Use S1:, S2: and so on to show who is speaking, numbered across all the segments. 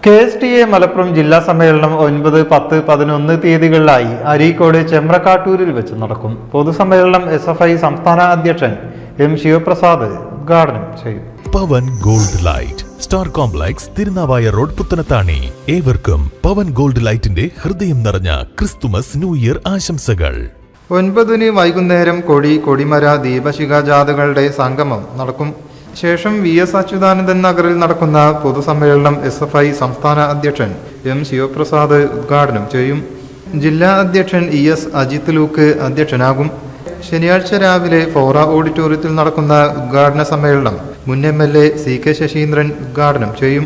S1: KSTA Malappuram ജില്ലാ സമ്മേളനം 9, 10, 11 തീയതികളിലായി അരീക്കോട് ചെമ്പ്രക്കാട്ടൂരിൽ വെച്ച് നടക്കും. പൊതുസമ്മേളനം SFI സംസ്ഥാന അധ്യക്ഷൻ M. ശിവപ്രസാദ് ഉദ്ഘാടനം ചെയ്യും.
S2: Pavan gold light star complex Thirunavaya road Puthanathani. ഏവർക്കും പവൻ ഗോൾഡ് ലൈറ്റിന്റെ ഹൃദയം നിറഞ്ഞ ക്രിസ്തുമസ് ന്യൂ ഇയർ ആശംസകൾ.
S1: 9 വൈകുന്നേരം കൊടിമര ദീപശിഖ ജാഥകളുടെ സംഗമം നടക്കും. ശേഷം VS അച്യുതാനന്ദൻ നഗറിൽ നടക്കുന്ന പൊതുസമ്മേളനം SFI സംസ്ഥാന അധ്യക്ഷൻ M. ശിവപ്രസാദ് ഉദ്ഘാടനം ചെയ്യും. ജില്ലാ അധ്യക്ഷൻ ES അജിത് ലൂക്ക് അധ്യക്ഷനാകും. ശനിയാഴ്ച രാവിലെ ഫോറ ഓഡിറ്റോറിയത്തിൽ നടക്കുന്ന ഉദ്ഘാടന സമ്മേളനം മുൻ MLA CK ശശീന്ദ്രൻ ഉദ്ഘാടനം ചെയ്യും.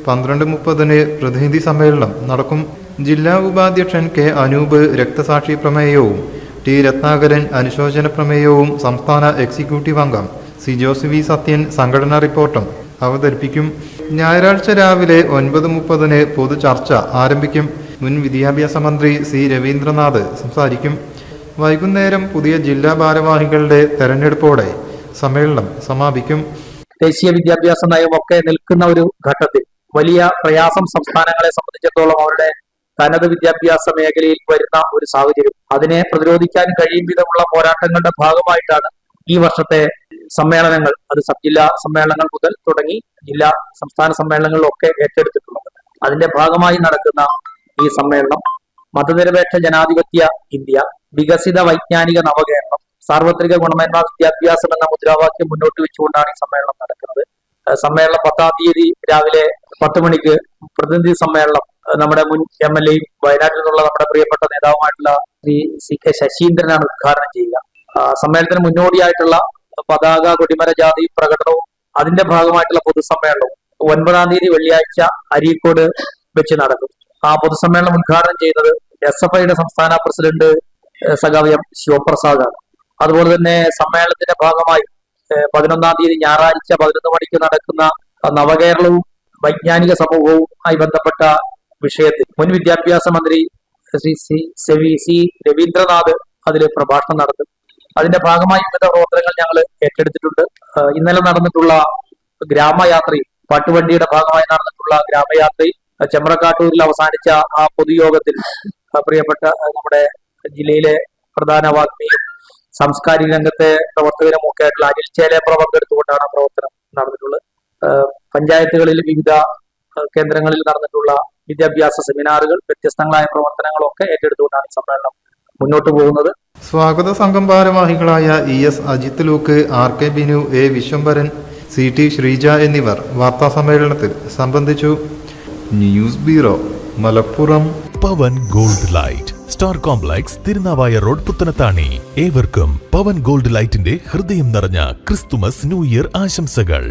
S1: 12:30 പ്രതിനിധി സമ്മേളനം നടക്കും. ജില്ലാ ഉപാധ്യക്ഷൻ K. അനൂപ് രക്തസാക്ഷി പ്രമേയവും T. രത്നാകരൻ അനുശോചന പ്രമേയവും സംസ്ഥാന എക്സിക്യൂട്ടീവ് അംഗം C. ജോസ് V. സത്യൻ സംഘടനാ റിപ്പോർട്ടും അവതരിപ്പിക്കും. ഞായറാഴ്ച രാവിലെ 9:30 പൊതു ചർച്ച ആരംഭിക്കും. മുൻ വിദ്യാഭ്യാസ മന്ത്രി C. രവീന്ദ്രനാഥ് സംസാരിക്കും. വൈകുന്നേരം പുതിയ ജില്ലാ ഭാരവാഹികളുടെ തെരഞ്ഞെടുപ്പോടെ സമ്മേളനം സമാപിക്കും.
S3: ദേശീയ വിദ്യാഭ്യാസ നയമൊക്കെ നിൽക്കുന്ന ഒരു ഘട്ടത്തിൽ വലിയ പ്രയാസം സംസ്ഥാനങ്ങളെ സംബന്ധിച്ചിടത്തോളം അവരുടെ തനത് വിദ്യാഭ്യാസ മേഖലയിൽ വരുന്ന ഒരു സാഹചര്യം, അതിനെ പ്രതിരോധിക്കാൻ കഴിയും വിധമുള്ള പോരാട്ടങ്ങളുടെ ഭാഗമായിട്ടാണ് ഈ വർഷത്തെ സമ്മേളനങ്ങൾ, അത് സബ് ജില്ലാ സമ്മേളനങ്ങൾ മുതൽ തുടങ്ങി ജില്ലാ സംസ്ഥാന സമ്മേളനങ്ങളിലൊക്കെ ഏറ്റെടുത്തിട്ടുള്ളത്. അതിന്റെ ഭാഗമായി നടക്കുന്ന ഈ സമ്മേളനം മതനിരപേക്ഷ ജനാധിപത്യ ഇന്ത്യ, വികസിത വൈജ്ഞാനിക നവകേരളം, സാർവത്രിക ഗുണമേന്മ വിദ്യാഭ്യാസം എന്ന മുദ്രാവാക്യം മുന്നോട്ട് വെച്ചുകൊണ്ടാണ് ഈ സമ്മേളനം നടക്കുന്നത്. സമ്മേളനം 10-ാം തീയതി രാവിലെ 10 മണിക്ക് പ്രതിനിധി സമ്മേളനം നമ്മുടെ മുൻ MLA വയനാട്ടിൽ നിന്നുള്ള നമ്മുടെ പ്രിയപ്പെട്ട നേതാവുമായിട്ടുള്ള ശ്രീ CK ശശീന്ദ്രനാണ് ഉദ്ഘാടനം ചെയ്യുക. സമ്മേളനത്തിന് മുന്നോടിയായിട്ടുള്ള പതാക കൊടിമര ജാതി പ്രകടനവും അതിന്റെ ഭാഗമായിട്ടുള്ള പൊതുസമ്മേളനവും 9-ാം തീയതി വെള്ളിയാഴ്ച അരീക്കോട് വെച്ച് നടക്കും. ആ പൊതുസമ്മേളനം ഉദ്ഘാടനം ചെയ്യുന്നത് SFIയുടെ സംസ്ഥാന പ്രസിഡന്റ് സഖാവ് M. ശിവപ്രസാദാണ്. അതുപോലെ തന്നെ സമ്മേളനത്തിന്റെ ഭാഗമായി 11-ാം തീയതി ഞായറാഴ്ച 11 മണിക്ക് നടക്കുന്ന നവകേരളവും വൈജ്ഞാനിക സമൂഹവുമായി ബന്ധപ്പെട്ട വിഷയത്തിൽ മുൻ വിദ്യാഭ്യാസ മന്ത്രി ശ്രീ C. രവീന്ദ്രനാഥ് അതിൽ പ്രഭാഷണം നടത്തും. അതിന്റെ ഭാഗമായി വിവിധ പ്രവർത്തനങ്ങൾ ഞങ്ങൾ ഏറ്റെടുത്തിട്ടുണ്ട്. ഇന്നലെ നടന്നിട്ടുള്ള ഗ്രാമയാത്രയിൽ, പാട്ടുവണ്ടിയുടെ ഭാഗമായി നടന്നിട്ടുള്ള ഗ്രാമയാത്രയിൽ ചെമ്പ്രക്കാട്ടൂരിൽ അവസാനിച്ച ആ പൊതുയോഗത്തിൽ പ്രിയപ്പെട്ട നമ്മുടെ ജില്ലയിലെ പ്രധാന വാഗ്മിയും സാംസ്കാരിക രംഗത്തെ പ്രവർത്തകരും ഒക്കെ ആയിട്ടുള്ള അനിൽ ചേലേപ്ര പങ്കെടുത്തുകൊണ്ടാണ് പ്രവർത്തനം നടന്നിട്ടുള്ളത്. പഞ്ചായത്തുകളിൽ വിവിധ കേന്ദ്രങ്ങളിൽ നടന്നിട്ടുള്ള വിദ്യാഭ്യാസ സെമിനാറുകൾ, വ്യത്യസ്തങ്ങളായ പ്രവർത്തനങ്ങളൊക്കെ ഏറ്റെടുത്തുകൊണ്ടാണ് സമ്മേളനം മുന്നോട്ട് പോകുന്നത്.
S1: സ്വാഗത സംഘം ഭാരവാഹികളായ ES Ajith Luke, RK Binu, A. Viswambharan, CT Sreeja എന്നിവർ വാർത്താ സമ്മേളനത്തിൽ സംബന്ധിച്ചു. News bureau, Malappuram.
S2: Pavan gold light star complex Thirunavaya road Puthanathani. ഏവർക്കും പവൻ ഗോൾഡ് ലൈറ്റിന്റെ ഹൃദയം നിറഞ്ഞ ക്രിസ്തുമസ് ന്യൂ ഇയർ ആശംസകൾ.